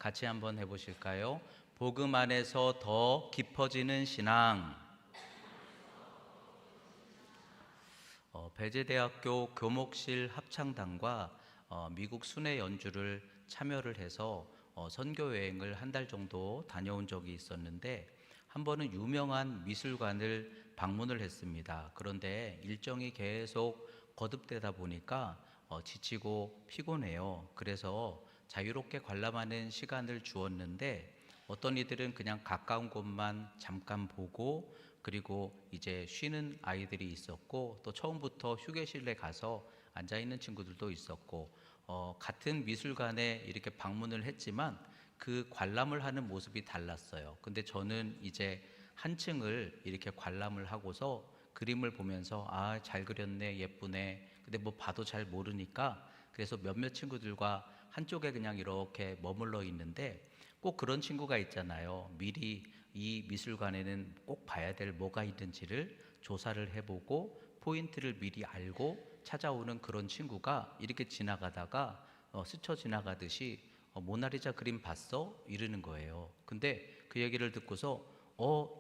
같이 한번 해보실까요? 복음 안에서 더 깊어지는 신앙. 배재대학교 교목실 합창단과 미국 순회 연주를 참여를 해서 선교 여행을 한 달 정도 다녀온 적이 있었는데, 한 번은 유명한 미술관을 방문을 했습니다. 그런데 일정이 계속 거듭되다 보니까 지치고 피곤해요. 그래서 자유롭게 관람하는 시간을 주었는데, 어떤 이들은 그냥 가까운 곳만 잠깐 보고, 그리고 이제 쉬는 아이들이 있었고, 또 처음부터 휴게실에 가서 앉아있는 친구들도 있었고, 같은 미술관에 이렇게 방문을 했지만 그 관람을 하는 모습이 달랐어요. 근데 저는 이제 한 층을 이렇게 관람을 하고서 그림을 보면서 잘 그렸네, 예쁘네. 근데 뭐 봐도 잘 모르니까, 그래서 몇몇 친구들과 한쪽에 그냥 이렇게 머물러 있는데, 꼭 그런 친구가 있잖아요. 미리 이 미술관에는 꼭 봐야 될 뭐가 있는지를 조사를 해보고 포인트를 미리 알고 찾아오는 그런 친구가 이렇게 지나가다가 스쳐 지나가듯이 모나리자 그림 봤어? 이러는 거예요. 근데 그 얘기를 듣고서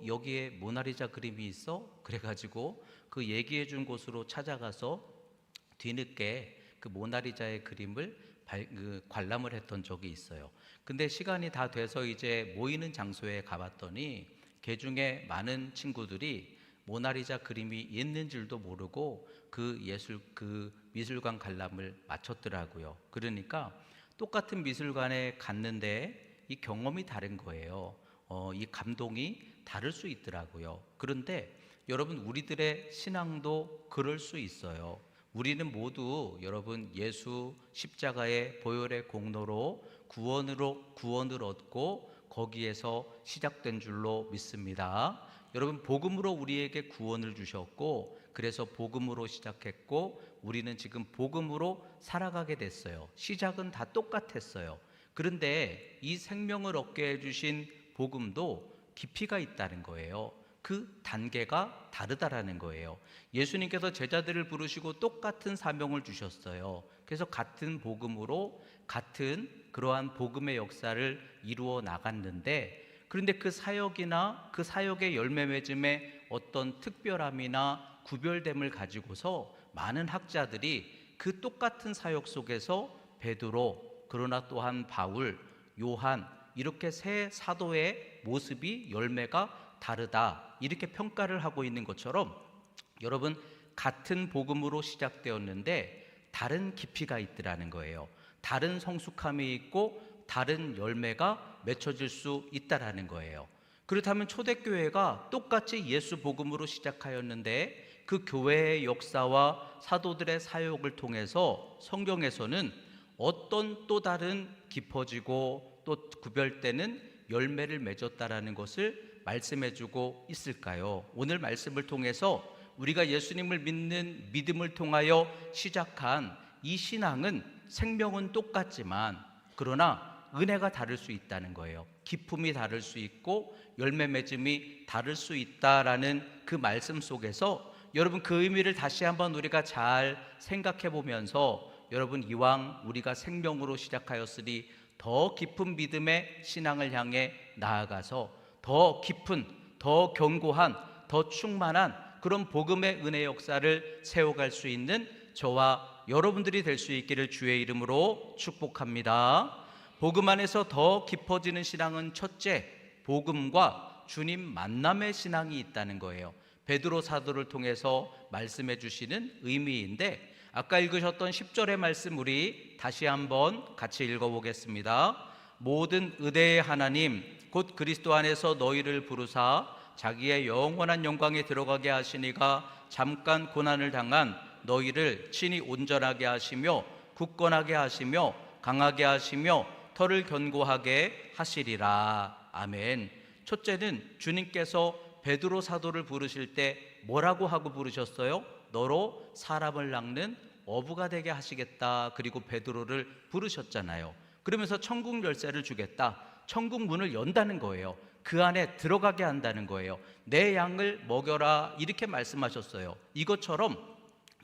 여기에 모나리자 그림이 있어? 그래가지고 그 얘기해 준 곳으로 찾아가서 뒤늦게 그 모나리자의 그림을 관람을 했던 적이 있어요. 근데 시간이 다 돼서 이제 모이는 장소에 가봤더니 그 중에 많은 친구들이 모나리자 그림이 있는 줄도 모르고 그 미술관 관람을 마쳤더라고요. 그러니까 똑같은 미술관에 갔는데 이 경험이 다른 거예요. 이 감동이 다를 수 있더라고요. 그런데 여러분, 우리들의 신앙도 그럴 수 있어요. 우리는 모두 여러분 예수 십자가의 보혈의 공로로 구원을 얻고 거기에서 시작된 줄로 믿습니다. 여러분, 복음으로 우리에게 구원을 주셨고, 그래서 복음으로 시작했고, 우리는 지금 복음으로 살아가게 됐어요. 시작은 다 똑같았어요. 그런데 이 생명을 얻게 해주신 복음도 깊이가 있다는 거예요. 그 단계가 다르다라는 거예요. 예수님께서 제자들을 부르시고 똑같은 사명을 주셨어요. 그래서 같은 복음으로 같은 그러한 복음의 역사를 이루어 나갔는데, 그런데 그 사역이나 그 사역의 열매 맺음의 어떤 특별함이나 구별됨을 가지고서 많은 학자들이 그 똑같은 사역 속에서 베드로, 그러나 또한 바울, 요한, 이렇게 세 사도의 모습이 열매가 다르다, 이렇게 평가를 하고 있는 것처럼, 여러분, 같은 복음으로 시작되었는데 다른 깊이가 있더라는 거예요. 다른 성숙함이 있고 다른 열매가 맺혀질 수 있다라는 거예요. 그렇다면 초대교회가 똑같이 예수 복음으로 시작하였는데 그 교회의 역사와 사도들의 사역을 통해서 성경에서는 어떤 또 다른 깊어지고 또 구별되는 열매를 맺었다라는 것을 말씀해주고 있을까요? 오늘 말씀을 통해서 우리가 예수님을 믿는 믿음을 통하여 시작한 이 신앙은 생명은 똑같지만 그러나 은혜가 다를 수 있다는 거예요. 기품이 다를 수 있고 열매 맺음이 다를 수 있다라는 그 말씀 속에서 여러분, 그 의미를 다시 한번 우리가 잘 생각해 보면서, 여러분, 이왕 우리가 생명으로 시작하였으니 더 깊은 믿음의 신앙을 향해 나아가서 더 깊은, 더 견고한, 더 충만한 그런 복음의 은혜 역사를 세워갈 수 있는 저와 여러분들이 될 수 있기를 주의 이름으로 축복합니다. 복음 안에서 더 깊어지는 신앙은 첫째, 복음과 주님 만남의 신앙이 있다는 거예요. 베드로 사도를 통해서 말씀해 주시는 의미인데, 아까 읽으셨던 10절의 말씀 우리 다시 한번 같이 읽어보겠습니다. 모든 의대의 하나님 곧 그리스도 안에서 너희를 부르사 자기의 영원한 영광에 들어가게 하시니가 잠깐 고난을 당한 너희를 친히 온전하게 하시며 굳건하게 하시며 강하게 하시며 터를 견고하게 하시리라. 아멘. 첫째는 주님께서 베드로 사도를 부르실 때 뭐라고 하고 부르셨어요? 너로 사람을 낚는 어부가 되게 하시겠다. 그리고 베드로를 부르셨잖아요. 그러면서 천국 열쇠를 주겠다. 천국 문을 연다는 거예요. 그 안에 들어가게 한다는 거예요. 내 양을 먹여라, 이렇게 말씀하셨어요. 이것처럼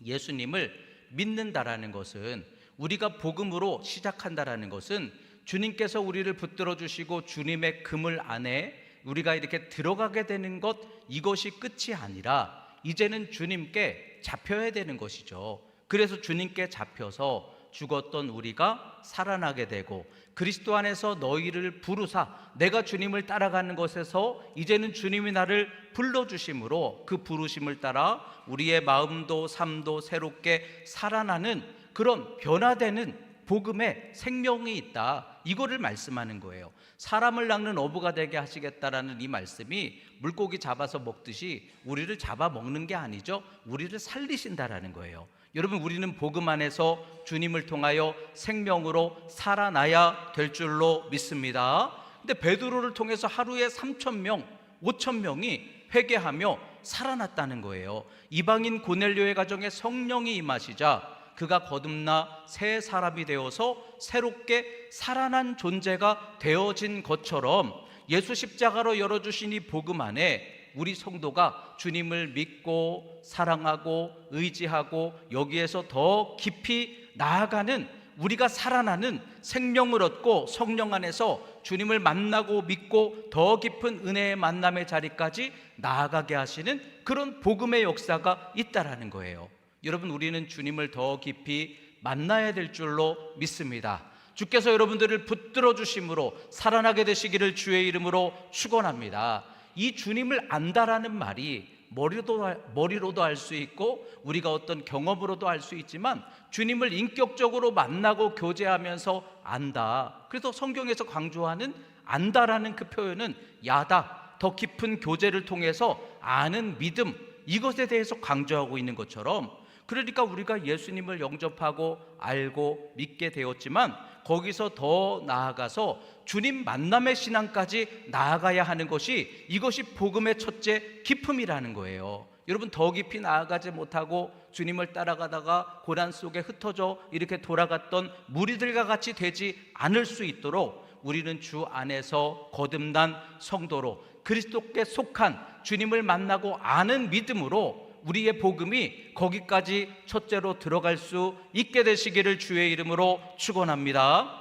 예수님을 믿는다라는 것은, 우리가 복음으로 시작한다라는 것은 주님께서 우리를 붙들어 주시고 주님의 그물 안에 우리가 이렇게 들어가게 되는 것, 이것이 끝이 아니라 이제는 주님께 잡혀야 되는 것이죠. 그래서 주님께 잡혀서 죽었던 우리가 살아나게 되고, 그리스도 안에서 너희를 부르사 내가 주님을 따라가는 것에서 이제는 주님이 나를 불러주심으로 그 부르심을 따라 우리의 마음도 삶도 새롭게 살아나는 그런 변화되는 복음의 생명이 있다, 이거를 말씀하는 거예요. 사람을 낚는 어부가 되게 하시겠다라는 이 말씀이 물고기 잡아서 먹듯이 우리를 잡아 먹는 게 아니죠. 우리를 살리신다라는 거예요. 여러분, 우리는 복음 안에서 주님을 통하여 생명으로 살아나야 될 줄로 믿습니다. 근데 베드로를 통해서 하루에 3,000명, 5,000명이 회개하며 살아났다는 거예요. 이방인 고넬료의 가정에 성령이 임하시자 그가 거듭나 새 사람이 되어서 새롭게 살아난 존재가 되어진 것처럼, 예수 십자가로 열어주신 이 복음 안에 우리 성도가 주님을 믿고 사랑하고 의지하고 여기에서 더 깊이 나아가는, 우리가 살아나는 생명을 얻고 성령 안에서 주님을 만나고 믿고 더 깊은 은혜의 만남의 자리까지 나아가게 하시는 그런 복음의 역사가 있다라는 거예요. 여러분, 우리는 주님을 더 깊이 만나야 될 줄로 믿습니다. 주께서 여러분들을 붙들어 주심으로 살아나게 되시기를 주의 이름으로 축원합니다. 이 주님을 안다라는 말이 머리로도 알 수 있고 우리가 어떤 경험으로도 알 수 있지만, 주님을 인격적으로 만나고 교제하면서 안다. 그래서 성경에서 강조하는 안다라는 그 표현은 야다, 더 깊은 교제를 통해서 아는 믿음, 이것에 대해서 강조하고 있는 것처럼, 그러니까 우리가 예수님을 영접하고 알고 믿게 되었지만 거기서 더 나아가서 주님 만남의 신앙까지 나아가야 하는 것이, 이것이 복음의 첫째 기쁨이라는 거예요. 여러분, 더 깊이 나아가지 못하고 주님을 따라가다가 고난 속에 흩어져 이렇게 돌아갔던 무리들과 같이 되지 않을 수 있도록 우리는 주 안에서 거듭난 성도로 그리스도께 속한 주님을 만나고 아는 믿음으로 우리의 복음이 거기까지 첫째로 들어갈 수 있게 되시기를 주의 이름으로 축원합니다.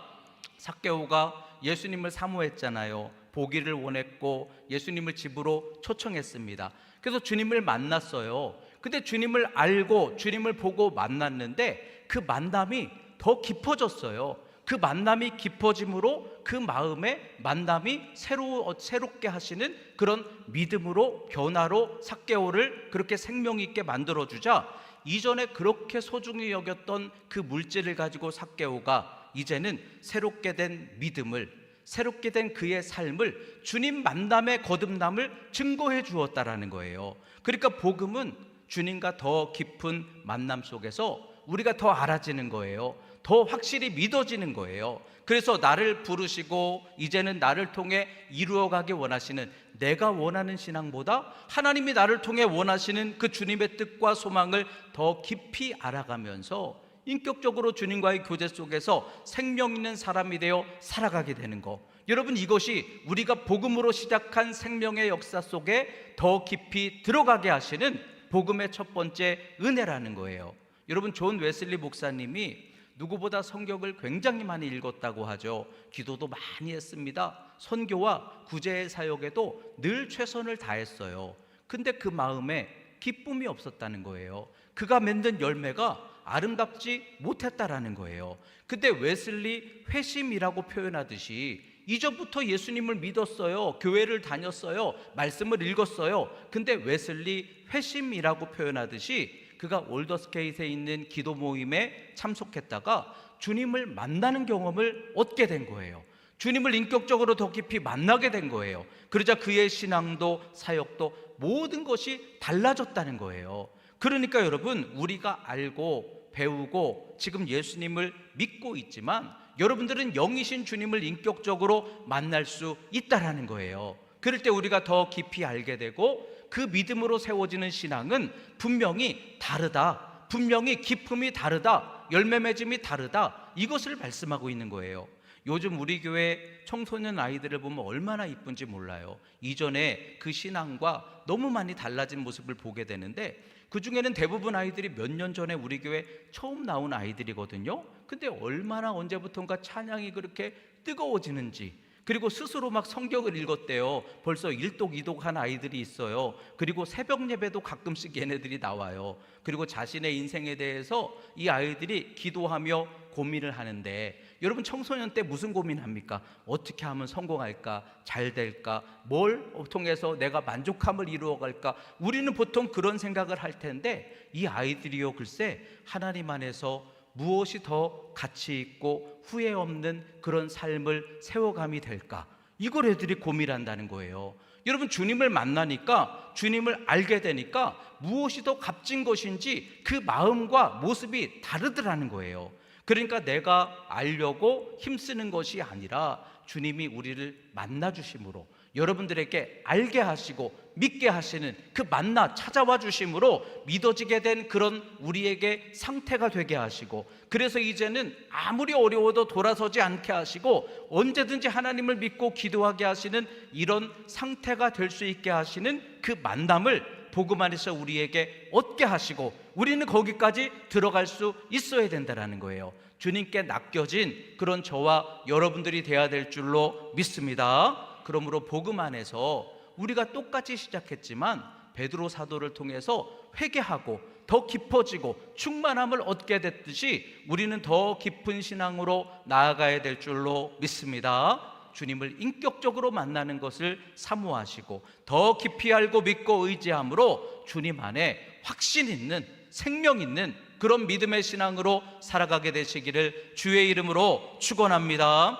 삭개오가 예수님을 사모했잖아요. 보기를 원했고 예수님을 집으로 초청했습니다. 그래서 주님을 만났어요. 근데 주님을 알고 주님을 보고 만났는데 그 만남이 더 깊어졌어요. 그 만남이 깊어짐으로 그 마음에 만남이 새롭게 하시는 그런 믿음으로, 변화로 삭개오를 그렇게 생명 있게 만들어주자, 이전에 그렇게 소중히 여겼던 그 물질을 가지고 삭개오가 이제는 새롭게 된 믿음을, 새롭게 된 그의 삶을, 주님 만남의 거듭남을 증거해 주었다라는 거예요. 그러니까 복음은 주님과 더 깊은 만남 속에서 우리가 더 알아지는 거예요. 더 확실히 믿어지는 거예요. 그래서 나를 부르시고 이제는 나를 통해 이루어가기 원하시는, 내가 원하는 신앙보다 하나님이 나를 통해 원하시는 그 주님의 뜻과 소망을 더 깊이 알아가면서 인격적으로 주님과의 교제 속에서 생명 있는 사람이 되어 살아가게 되는 것, 여러분, 이것이 우리가 복음으로 시작한 생명의 역사 속에 더 깊이 들어가게 하시는 복음의 첫 번째 은혜라는 거예요. 여러분, 존 웨슬리 목사님이 누구보다 성경을 굉장히 많이 읽었다고 하죠. 기도도 많이 했습니다. 선교와 구제의 사역에도 늘 최선을 다했어요. 근데 그 마음에 기쁨이 없었다는 거예요. 그가 맺는 열매가 아름답지 못했다라는 거예요. 근데 웨슬리 회심이라고 표현하듯이 이전부터 예수님을 믿었어요. 교회를 다녔어요. 말씀을 읽었어요. 근데 웨슬리 회심이라고 표현하듯이 그가 올더스케이트에 있는 기도 모임에 참석했다가 주님을 만나는 경험을 얻게 된 거예요. 주님을 인격적으로 더 깊이 만나게 된 거예요. 그러자 그의 신앙도 사역도 모든 것이 달라졌다는 거예요. 그러니까 여러분, 우리가 알고 배우고 지금 예수님을 믿고 있지만 여러분들은 영이신 주님을 인격적으로 만날 수 있다라는 거예요. 그럴 때 우리가 더 깊이 알게 되고 그 믿음으로 세워지는 신앙은 분명히 다르다, 분명히 기쁨이 다르다, 열매 맺음이 다르다, 이것을 말씀하고 있는 거예요. 요즘 우리 교회 청소년 아이들을 보면 얼마나 이쁜지 몰라요. 이전에 그 신앙과 너무 많이 달라진 모습을 보게 되는데, 그 중에는 대부분 아이들이 몇 년 전에 우리 교회 처음 나온 아이들이거든요. 근데 얼마나 언제부턴가 찬양이 그렇게 뜨거워지는지, 그리고 스스로 막 성경을 읽었대요. 벌써 1독, 2독 한 아이들이 있어요. 그리고 새벽 예배도 가끔씩 얘네들이 나와요. 그리고 자신의 인생에 대해서 이 아이들이 기도하며 고민을 하는데, 여러분 청소년 때 무슨 고민합니까? 어떻게 하면 성공할까? 잘 될까? 뭘 통해서 내가 만족함을 이루어갈까? 우리는 보통 그런 생각을 할 텐데, 이 아이들이요 글쎄 하나님 안에서 무엇이 더 가치 있고 후회 없는 그런 삶을 세워감이 될까? 이걸 애들이 고민한다는 거예요. 여러분 주님을 만나니까, 주님을 알게 되니까 무엇이 더 값진 것인지 그 마음과 모습이 다르더라는 거예요. 그러니까 내가 알려고 힘쓰는 것이 아니라 주님이 우리를 만나 주심으로, 여러분들에게 알게 하시고 믿게 하시는 그 만나 찾아와 주심으로 믿어지게 된 그런 우리에게 상태가 되게 하시고, 그래서 이제는 아무리 어려워도 돌아서지 않게 하시고 언제든지 하나님을 믿고 기도하게 하시는 이런 상태가 될 수 있게 하시는 그 만남을 복음 안에서 우리에게 얻게 하시고, 우리는 거기까지 들어갈 수 있어야 된다는 거예요. 주님께 낚여진 그런 저와 여러분들이 되어야 될 줄로 믿습니다. 그러므로 복음 안에서 우리가 똑같이 시작했지만 베드로 사도를 통해서 회개하고 더 깊어지고 충만함을 얻게 됐듯이 우리는 더 깊은 신앙으로 나아가야 될 줄로 믿습니다. 주님을 인격적으로 만나는 것을 사모하시고 더 깊이 알고 믿고 의지함으로 주님 안에 확신 있는, 생명 있는 그런 믿음의 신앙으로 살아가게 되시기를 주의 이름으로 축원합니다.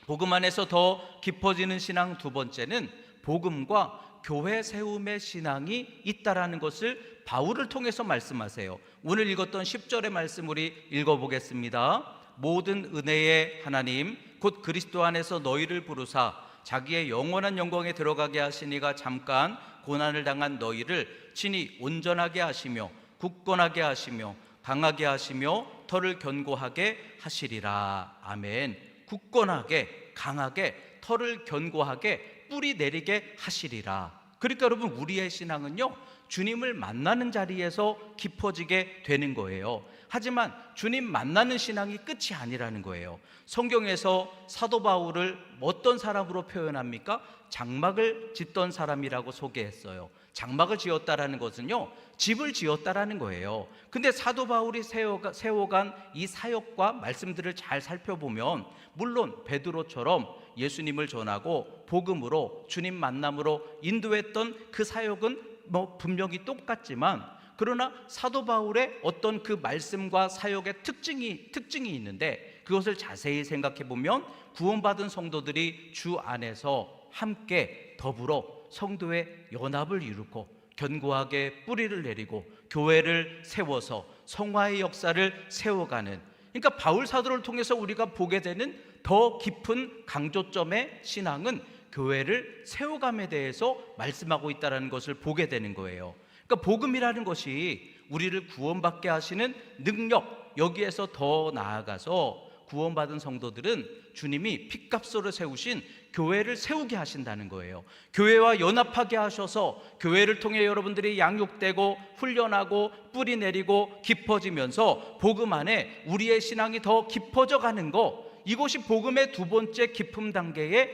복음 안에서 더 깊어지는 신앙 두 번째는 복음과 교회 세움의 신앙이 있다라는 것을 바울을 통해서 말씀하세요. 오늘 읽었던 10절의 말씀 우리 읽어보겠습니다. 모든 은혜의 하나님 곧 그리스도 안에서 너희를 부르사 자기의 영원한 영광에 들어가게 하시니가 잠깐 고난을 당한 너희를 친히 온전하게 하시며 굳건하게 하시며 강하게 하시며 터를 견고하게 하시리라. 아멘. 굳건하게, 강하게, 터를 견고하게 뿌리 내리게 하시리라. 그러니까 여러분 우리의 신앙은요 주님을 만나는 자리에서 깊어지게 되는 거예요. 하지만 주님 만나는 신앙이 끝이 아니라는 거예요. 성경에서 사도 바울을 어떤 사람으로 표현합니까? 장막을 짓던 사람이라고 소개했어요. 장막을 지었다라는 것은요 집을 지었다라는 거예요. 근데 사도 바울이 세워간 이 사역과 말씀들을 잘 살펴보면, 물론 베드로처럼 예수님을 전하고 복음으로 주님 만남으로 인도했던 그 사역은 분명히 똑같지만, 그러나 사도 바울의 어떤 그 말씀과 사역의 특징이 있는데, 그것을 자세히 생각해 보면 구원받은 성도들이 주 안에서 함께 더불어 성도의 연합을 이루고 견고하게 뿌리를 내리고 교회를 세워서 성화의 역사를 세워가는, 그러니까 바울 사도를 통해서 우리가 보게 되는 더 깊은 강조점의 신앙은 교회를 세워감에 대해서 말씀하고 있다는 것을 보게 되는 거예요. 그러니까 복음이라는 것이 우리를 구원받게 하시는 능력, 여기에서 더 나아가서 구원받은 성도들은 주님이 핏값으로 세우신 교회를 세우게 하신다는 거예요. 교회와 연합하게 하셔서 교회를 통해 여러분들이 양육되고 훈련하고 뿌리 내리고 깊어지면서 복음 안에 우리의 신앙이 더 깊어져 가는 거, 이것이 복음의 두 번째 깊음 단계의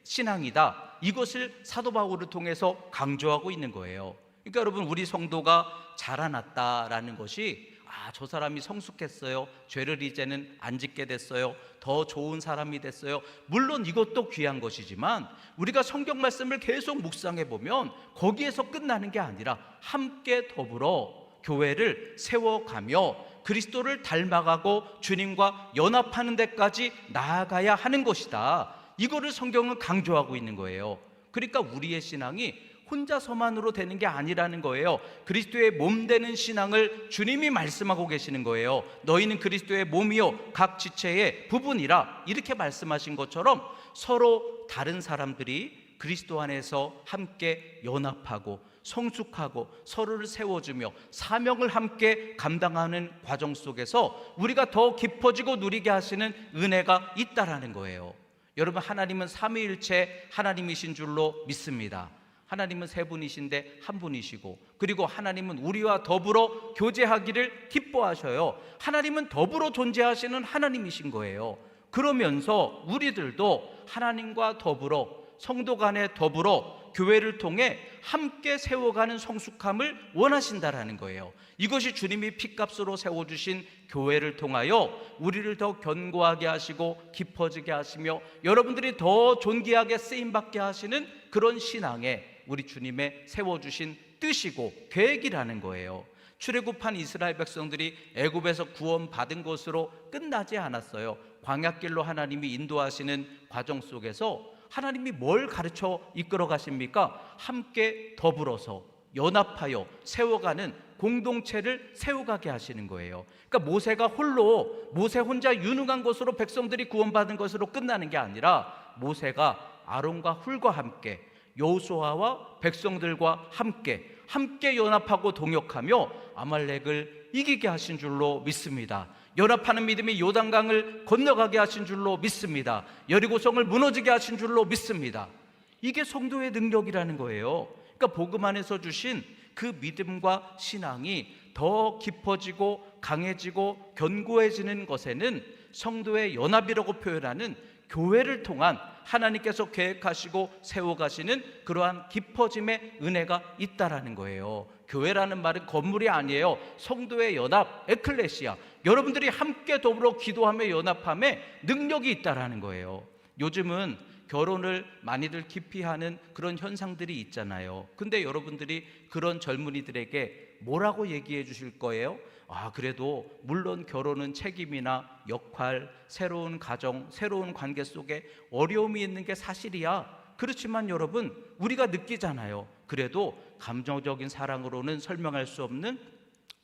신앙이다. 이것을 사도 바울을 통해서 강조하고 있는 거예요. 그러니까 여러분 우리 성도가 자라났다라는 것이, 저 사람이 성숙했어요, 죄를 이제는 안 짓게 됐어요, 더 좋은 사람이 됐어요, 물론 이것도 귀한 것이지만 우리가 성경 말씀을 계속 묵상해 보면 거기에서 끝나는 게 아니라 함께 더불어 교회를 세워가며 그리스도를 닮아가고 주님과 연합하는 데까지 나아가야 하는 것이다. 이거를 성경은 강조하고 있는 거예요. 그러니까 우리의 신앙이 혼자서만으로 되는 게 아니라는 거예요. 그리스도의 몸 되는 신앙을 주님이 말씀하고 계시는 거예요. 너희는 그리스도의 몸이요 각 지체의 부분이라, 이렇게 말씀하신 것처럼 서로 다른 사람들이 그리스도 안에서 함께 연합하고 성숙하고 서로를 세워주며 사명을 함께 감당하는 과정 속에서 우리가 더 깊어지고 누리게 하시는 은혜가 있다라는 거예요. 여러분 하나님은 삼위일체 하나님이신 줄로 믿습니다. 하나님은 세 분이신데 한 분이시고, 그리고 하나님은 우리와 더불어 교제하기를 기뻐하셔요. 하나님은 더불어 존재하시는 하나님이신 거예요. 그러면서 우리들도 하나님과 더불어, 성도 간에 더불어 교회를 통해 함께 세워가는 성숙함을 원하신다라는 거예요. 이것이 주님이 핏값으로 세워주신 교회를 통하여 우리를 더 견고하게 하시고 깊어지게 하시며 여러분들이 더 존귀하게 쓰임받게 하시는 그런 신앙에 우리 주님의 세워주신 뜻이고 계획이라는 거예요. 출애굽한 이스라엘 백성들이 애굽에서 구원받은 것으로 끝나지 않았어요. 광야길로 하나님이 인도하시는 과정 속에서 하나님이 뭘 가르쳐 이끌어 가십니까? 함께 더불어서 연합하여 세워가는 공동체를 세워가게 하시는 거예요. 그러니까 모세 혼자 유능한 것으로 백성들이 구원받은 것으로 끝나는 게 아니라 모세가 아론과 훌과 함께 여호수아와 백성들과 함께 연합하고 동역하며 아말렉을 이기게 하신 줄로 믿습니다. 연합하는 믿음이 요단강을 건너가게 하신 줄로 믿습니다. 여리고성을 무너지게 하신 줄로 믿습니다. 이게 성도의 능력이라는 거예요. 그러니까 복음 안에서 주신 그 믿음과 신앙이 더 깊어지고 강해지고 견고해지는 것에는 성도의 연합이라고 표현하는 교회를 통한 하나님께서 계획하시고 세워가시는 그러한 깊어짐의 은혜가 있다라는 거예요. 교회라는 말은 건물이 아니에요. 성도의 연합, 에클레시아, 여러분들이 함께 더불어 기도하며 연합함에 능력이 있다라는 거예요. 요즘은 결혼을 많이들 기피하는 그런 현상들이 있잖아요. 근데 여러분들이 그런 젊은이들에게 뭐라고 얘기해 주실 거예요? 그래도 물론 결혼은 책임이나 역할, 새로운 가정, 새로운 관계 속에 어려움이 있는 게 사실이야. 그렇지만 여러분, 우리가 느끼잖아요. 그래도 감정적인 사랑으로는 설명할 수 없는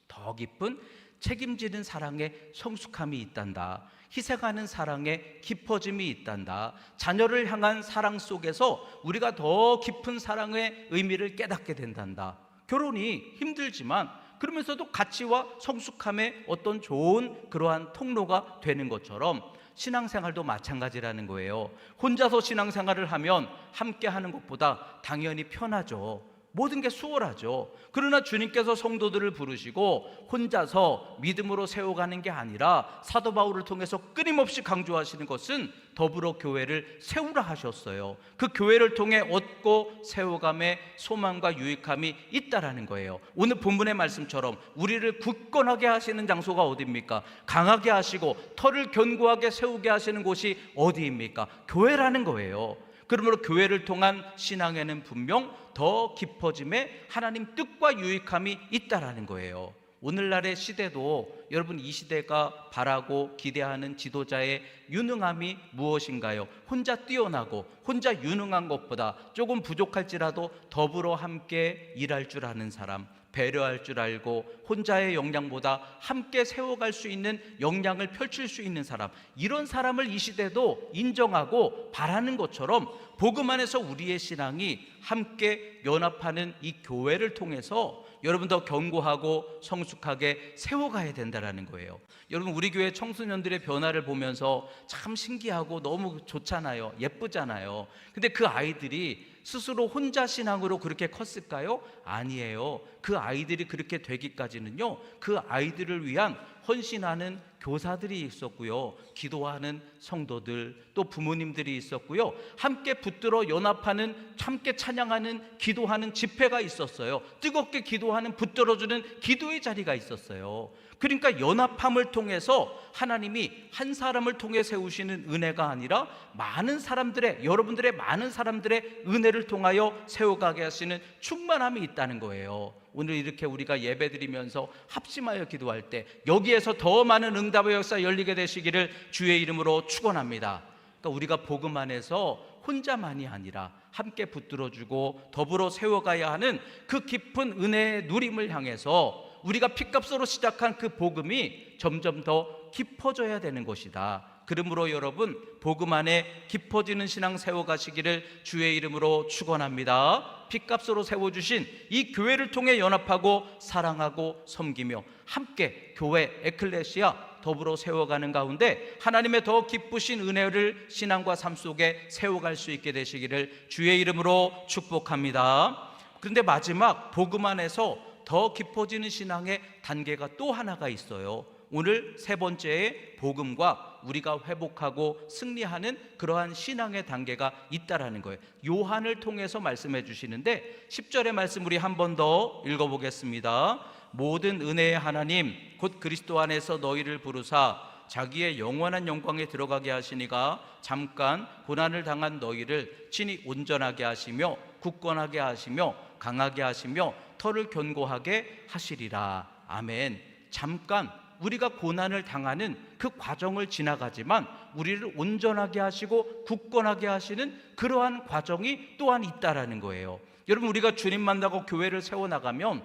더 깊은 책임지는 사랑의 성숙함이 있단다. 희생하는 사랑의 깊어짐이 있단다. 자녀를 향한 사랑 속에서 우리가 더 깊은 사랑의 의미를 깨닫게 된단다. 결혼이 힘들지만 그러면서도 가치와 성숙함의 어떤 좋은 그러한 통로가 되는 것처럼 신앙생활도 마찬가지라는 거예요. 혼자서 신앙생활을 하면 함께 하는 것보다 당연히 편하죠. 모든 게 수월하죠. 그러나 주님께서 성도들을 부르시고 혼자서 믿음으로 세워가는 게 아니라 사도 바울을 통해서 끊임없이 강조하시는 것은 더불어 교회를 세우라 하셨어요. 그 교회를 통해 얻고 세워감의 소망과 유익함이 있다라는 거예요. 오늘 본문의 말씀처럼 우리를 굳건하게 하시는 장소가 어디입니까? 강하게 하시고 터를 견고하게 세우게 하시는 곳이 어디입니까? 교회라는 거예요. 그러므로 교회를 통한 신앙에는 분명 더 깊어짐에 하나님 뜻과 유익함이 있다라는 거예요. 오늘날의 시대도 여러분, 이 시대가 바라고 기대하는 지도자의 유능함이 무엇인가요? 혼자 뛰어나고 혼자 유능한 것보다 조금 부족할지라도 더불어 함께 일할 줄 아는 사람, 배려할 줄 알고 혼자의 역량보다 함께 세워갈 수 있는 역량을 펼칠 수 있는 사람, 이런 사람을 이 시대도 인정하고 바라는 것처럼 복음 안에서 우리의 신앙이 함께 연합하는 이 교회를 통해서 여러분 더 견고하고 성숙하게 세워가야 된다는 거예요. 여러분, 우리 교회 청소년들의 변화를 보면서 참 신기하고 너무 좋잖아요. 예쁘잖아요. 근데 그 아이들이 스스로 혼자 신앙으로 그렇게 컸을까요? 아니에요. 그 아이들이 그렇게 되기까지는요, 그 아이들을 위한 헌신하는 교사들이 있었고요, 기도하는 성도들, 또 부모님들이 있었고요, 함께 붙들어 연합하는, 함께 찬양하는, 기도하는 집회가 있었어요. 뜨겁게 기도하는, 붙들어주는 기도의 자리가 있었어요. 그러니까 연합함을 통해서 하나님이 한 사람을 통해 세우시는 은혜가 아니라 많은 사람들의, 여러분들의 많은 사람들의 은혜를 통하여 세워가게 하시는 충만함이 있다는 거예요. 오늘 이렇게 우리가 예배드리면서 합심하여 기도할 때 여기에서 더 많은 응답의 역사 열리게 되시기를 주의 이름으로 축원합니다. 그러니까 우리가 복음 안에서 혼자만이 아니라 함께 붙들어주고 더불어 세워가야 하는 그 깊은 은혜의 누림을 향해서 우리가 핏값으로 시작한 그 복음이 점점 더 깊어져야 되는 것이다. 그러므로 여러분, 복음 안에 깊어지는 신앙 세워가시기를 주의 이름으로 축원합니다. 핏값으로 세워주신 이 교회를 통해 연합하고 사랑하고 섬기며 함께 교회, 에클레시아 더불어 세워가는 가운데 하나님의 더 기쁘신 은혜를 신앙과 삶 속에 세워갈 수 있게 되시기를 주의 이름으로 축복합니다. 그런데 마지막 복음 안에서 더 깊어지는 신앙의 단계가 또 하나가 있어요. 오늘 세 번째의 복음과 우리가 회복하고 승리하는 그러한 신앙의 단계가 있다라는 거예요. 요한을 통해서 말씀해 주시는데 10절의 말씀 우리 한 번 더 읽어보겠습니다. 모든 은혜의 하나님 곧 그리스도 안에서 너희를 부르사 자기의 영원한 영광에 들어가게 하시니가 잠깐 고난을 당한 너희를 친히 온전하게 하시며 굳건하게 하시며 강하게 하시며 터를 견고하게 하시리라. 아멘. 잠깐 우리가 고난을 당하는 그 과정을 지나가지만 우리를 온전하게 하시고 굳건하게 하시는 그러한 과정이 또한 있다라는 거예요. 여러분, 우리가 주님 만나고 교회를 세워나가면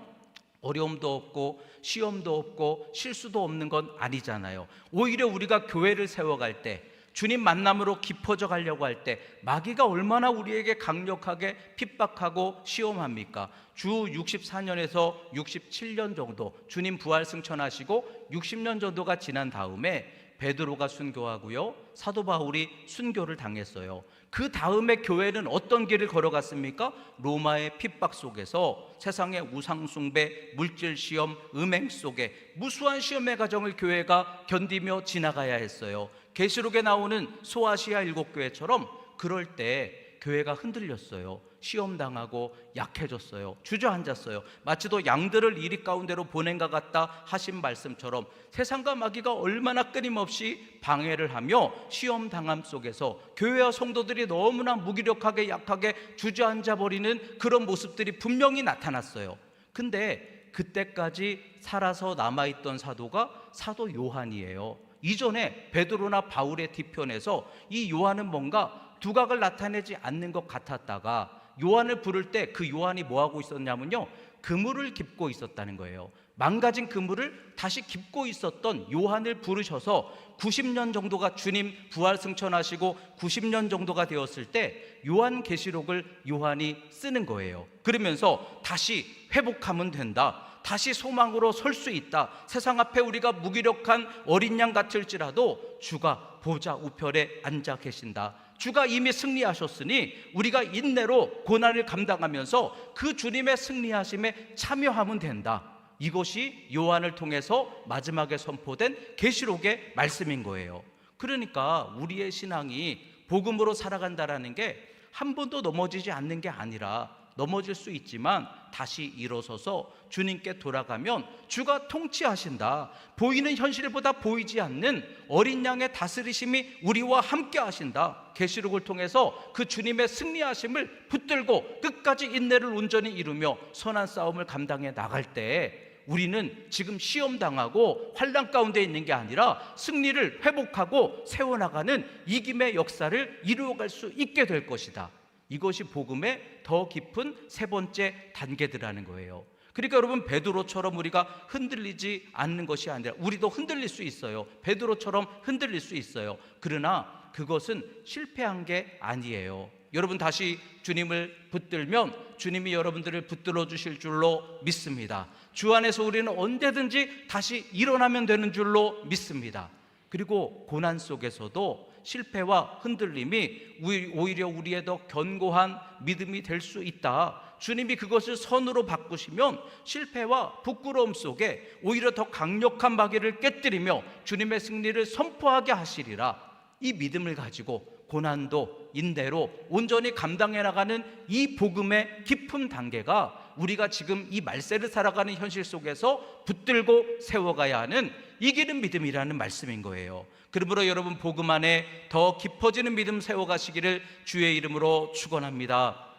어려움도 없고 시험도 없고 실수도 없는 건 아니잖아요. 오히려 우리가 교회를 세워갈 때, 주님 만남으로 깊어져 가려고 할 때 마귀가 얼마나 우리에게 강력하게 핍박하고 시험합니까? 주 64년에서 67년 정도 주님 부활 승천하시고 60년 정도가 지난 다음에 베드로가 순교하고요, 사도 바울이 순교를 당했어요. 그 다음에 교회는 어떤 길을 걸어갔습니까? 로마의 핍박 속에서 세상의 우상숭배, 물질시험, 음행 속에 무수한 시험의 과정을 교회가 견디며 지나가야 했어요. 계시록에 나오는 소아시아 7교회처럼 그럴 때 교회가 흔들렸어요. 시험당하고 약해졌어요. 주저앉았어요. 마치도 양들을 이리 가운데로 보낸 것 같다 하신 말씀처럼 세상과 마귀가 얼마나 끊임없이 방해를 하며 시험당함 속에서 교회와 성도들이 너무나 무기력하게 약하게 주저앉아 버리는 그런 모습들이 분명히 나타났어요. 근데 그때까지 살아서 남아있던 사도가 사도 요한이에요. 이전에 베드로나 바울의 뒤편에서 이 요한은 뭔가 두각을 나타내지 않는 것 같았다가 요한을 부를 때 그 요한이 뭐하고 있었냐면요, 그물을 깁고 있었다는 거예요. 망가진 그물을 다시 깁고 있었던 요한을 부르셔서 90년 정도가 주님 부활 승천하시고 90년 정도가 되었을 때 요한계시록을 요한이 쓰는 거예요. 그러면서 다시 회복하면 된다, 다시 소망으로 설 수 있다, 세상 앞에 우리가 무기력한 어린 양 같을지라도 주가 보좌 우편에 앉아 계신다, 주가 이미 승리하셨으니 우리가 인내로 고난을 감당하면서 그 주님의 승리하심에 참여하면 된다. 이것이 요한을 통해서 마지막에 선포된 계시록의 말씀인 거예요. 그러니까 우리의 신앙이 복음으로 살아간다라는 게 한 번도 넘어지지 않는 게 아니라 넘어질 수 있지만 다시 일어서서 주님께 돌아가면 주가 통치하신다, 보이는 현실보다 보이지 않는 어린 양의 다스리심이 우리와 함께 하신다, 계시록을 통해서 그 주님의 승리하심을 붙들고 끝까지 인내를 온전히 이루며 선한 싸움을 감당해 나갈 때 우리는 지금 시험당하고 환난 가운데 있는 게 아니라 승리를 회복하고 세워나가는 이김의 역사를 이루어갈 수 있게 될 것이다. 이것이 복음의 더 깊은 세 번째 단계들이라는 거예요. 그러니까 여러분, 베드로처럼 우리가 흔들리지 않는 것이 아니라, 우리도 흔들릴 수 있어요. 베드로처럼 흔들릴 수 있어요. 그러나 그것은 실패한 게 아니에요. 여러분, 다시 주님을 붙들면 주님이 여러분들을 붙들어 주실 줄로 믿습니다. 주 안에서 우리는 언제든지 다시 일어나면 되는 줄로 믿습니다. 그리고 고난 속에서도 실패와 흔들림이 오히려 우리의 더 견고한 믿음이 될 수 있다. 주님이 그것을 선으로 바꾸시면 실패와 부끄러움 속에 오히려 더 강력한 마귀를 깨뜨리며 주님의 승리를 선포하게 하시리라. 이 믿음을 가지고 고난도 인내로 온전히 감당해 나가는 이 복음의 깊은 단계가 우리가 지금 이 말세를 살아가는 현실 속에서 붙들고 세워가야 하는 이기는 믿음이라는 말씀인 거예요. 그러므로 여러분, 복음 안에 더 깊어지는 믿음 세워가시기를 주의 이름으로 축원합니다.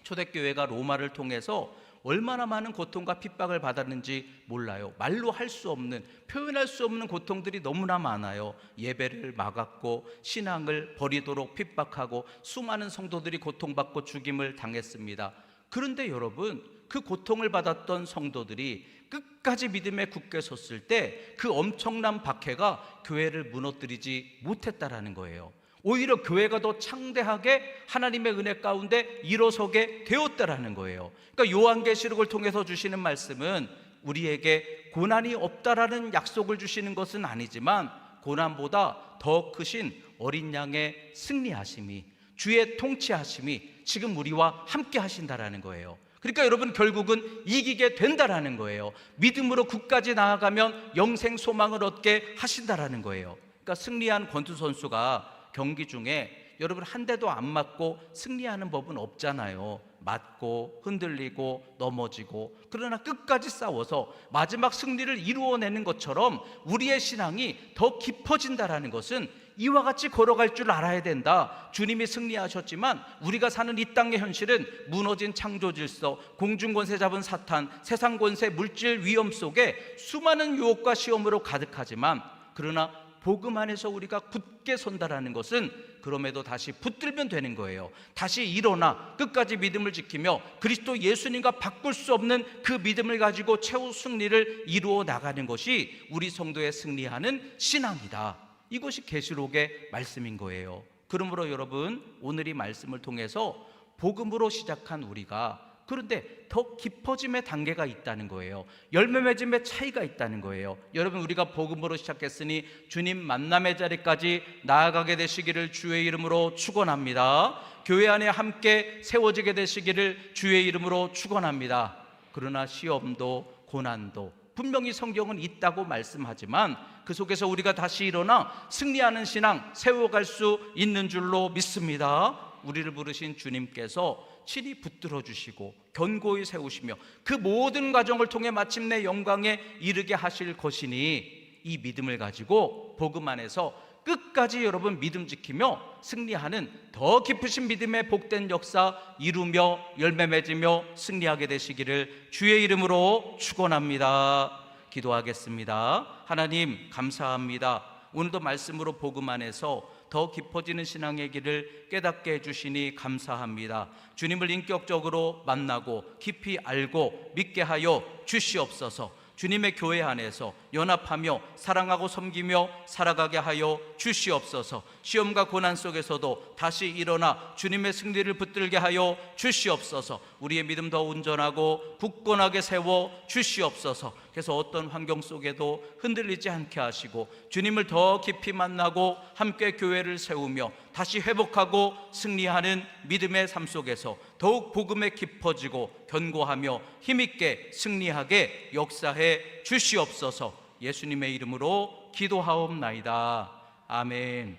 초대교회가 로마를 통해서 얼마나 많은 고통과 핍박을 받았는지 몰라요. 말로 할 수 없는, 표현할 수 없는 고통들이 너무나 많아요. 예배를 막았고 신앙을 버리도록 핍박하고 수많은 성도들이 고통받고 죽임을 당했습니다. 그런데 여러분, 그 고통을 받았던 성도들이 끝까지 믿음에 굳게 섰을 때 그 엄청난 박해가 교회를 무너뜨리지 못했다라는 거예요. 오히려 교회가 더 창대하게 하나님의 은혜 가운데 일어서게 되었다라는 거예요. 그러니까 요한계시록을 통해서 주시는 말씀은 우리에게 고난이 없다라는 약속을 주시는 것은 아니지만 고난보다 더 크신 어린 양의 승리하심이, 주의 통치하심이 지금 우리와 함께 하신다라는 거예요. 그러니까 여러분 결국은 이기게 된다라는 거예요. 믿음으로 끝까지 나아가면 영생 소망을 얻게 하신다라는 거예요. 그러니까 승리한 권투 선수가 경기 중에 여러분 한 대도 안 맞고 승리하는 법은 없잖아요. 맞고 흔들리고 넘어지고, 그러나 끝까지 싸워서 마지막 승리를 이루어내는 것처럼 우리의 신앙이 더 깊어진다라는 것은 이와 같이 걸어갈 줄 알아야 된다. 주님이 승리하셨지만 우리가 사는 이 땅의 현실은 무너진 창조 질서, 공중 권세 잡은 사탄, 세상 권세, 물질 위험 속에 수많은 유혹과 시험으로 가득하지만, 그러나 복음 안에서 우리가 굳게 선다라는 것은 그럼에도 다시 붙들면 되는 거예요. 다시 일어나 끝까지 믿음을 지키며 그리스도 예수님과 바꿀 수 없는 그 믿음을 가지고 최후 승리를 이루어 나가는 것이 우리 성도의 승리하는 신앙이다. 이것이 계시록의 말씀인 거예요. 그러므로 여러분, 오늘 이 말씀을 통해서 복음으로 시작한 우리가 그런데 더 깊어짐의 단계가 있다는 거예요. 열매 맺음의 차이가 있다는 거예요. 여러분, 우리가 복음으로 시작했으니 주님 만남의 자리까지 나아가게 되시기를 주의 이름으로 축원합니다. 교회 안에 함께 세워지게 되시기를 주의 이름으로 축원합니다. 그러나 시험도 고난도 분명히 성경은 있다고 말씀하지만 그 속에서 우리가 다시 일어나 승리하는 신앙 세워갈 수 있는 줄로 믿습니다. 우리를 부르신 주님께서 친히 붙들어 주시고 견고히 세우시며 그 모든 과정을 통해 마침내 영광에 이르게 하실 것이니, 이 믿음을 가지고 복음 안에서 끝까지 여러분 믿음 지키며 승리하는 더 깊으신 믿음의 복된 역사 이루며 열매 맺으며 승리하게 되시기를 주의 이름으로 축원합니다. 기도하겠습니다. 하나님 감사합니다. 오늘도 말씀으로 복음 안에서 더 깊어지는 신앙의 길을 깨닫게 해주시니 감사합니다. 주님을 인격적으로 만나고 깊이 알고 믿게 하여 주시옵소서. 주님의 교회 안에서 연합하며 사랑하고 섬기며 살아가게 하여 주시옵소서. 시험과 고난 속에서도 다시 일어나 주님의 승리를 붙들게 하여 주시옵소서. 우리의 믿음 더 온전하고 굳건하게 세워 주시옵소서. 그래서 어떤 환경 속에도 흔들리지 않게 하시고 주님을 더 깊이 만나고 함께 교회를 세우며 다시 회복하고 승리하는 믿음의 삶 속에서 더욱 복음에 깊어지고 견고하며 힘있게 승리하게 역사해 주시옵소서. 예수님의 이름으로 기도하옵나이다. 아멘.